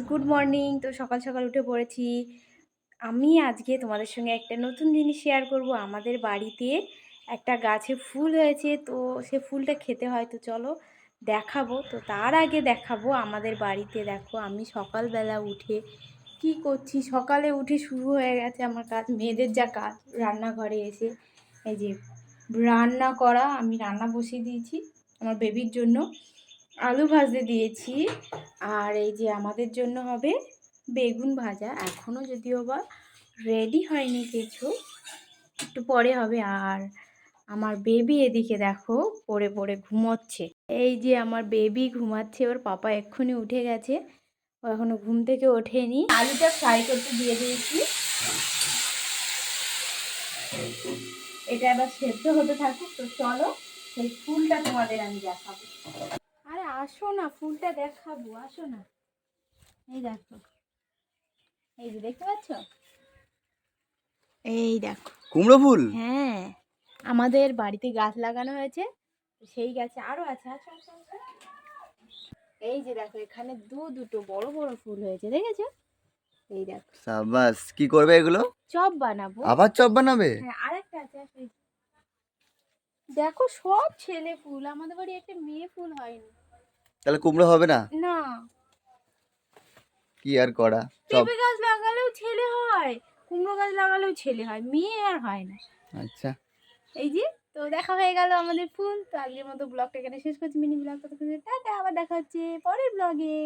Good morning. তো সকাল সকাল উঠে পড়েছি। আমি আজকে তোমাদের সঙ্গে একটা নতুন জিনিস শেয়ার করব। আমাদের বাড়িতে একটা গাছে ফুল হয়েছে, তো সে ফুলটা খেতে হয়, তো চলো দেখাবো। তো তার আগে দেখাবো আমাদের বাড়িতে দেখো আমি সকালবেলা উঠে কি করছি। সকালে উঠে শুরু হয়ে গেছে আমার কাজ, মেয়েদের যা কাজ রান্নাঘরে এসে এই যে রান্না করা। আমি রান্না বসিয়ে দিয়েছি আমার বেবির জন্য, আলু ভাজতে দিয়েছি। আর এই যে আমাদের জন্য হবে বেগুন ভাজা, এখনও যদিও বা রেডি হয়নি কিছু, একটু পরে হবে। আর আমার বেবি এদিকে দেখো পড়ে পড়ে ঘুমোচ্ছে। এই যে আমার বেবি ঘুমাচ্ছে, ওর পাপা এক্ষুনি উঠে গেছে, ও এখনো ঘুম থেকে ওঠেনি। আলুটা ফ্রাই করতে দিয়ে দিয়েছি, এটা এবার সেদ্ধ হতে থাকুক। তো চলো সেই ফুলটা তোমাদের আমি দেখাবো। আরে আসো না, ফুলটা দেখাবো, আসো না। এই দেখো, এই যে দেখতে পাচ্ছ, এই দেখো কুমড়ো ফুল। হ্যাঁ, আমাদের বাড়িতে গাছ লাগানো হয়েছে, সেই গাছে আরো আছে। আচ্ছা আচ্ছা আচ্ছা, এই যে দেখো এখানে দুটো বড় বড় ফুল হয়েছে, দেখেছো? এই দেখো, সাবাস, কি করবে এগুলো? চপ বানাবো। আবার চপ বানাবে? হ্যাঁ, আরেকটা আছে, এই দেখো সব ছেলে ফুল, আমাদের বাড়ি একটা মেয়ে ফুল হয়নি। তাহলে কুমড়ো হবে না? না, কি আর করা, চপ। পেঁপে গাছ লাগালেও ছেলে হয়, কুমড়ো গাছ লাগালেও ছেলে হয়, মেয়ে আর হয় না। আচ্ছা, এই যে, তো দেখা হয়ে গেল আমাদের ফুল। তো আজকের মতো ব্লগটা এখানে শেষ করছি, মিনি ব্লগটা। টাটা, আবার দেখা হচ্ছে পরের ব্লগে।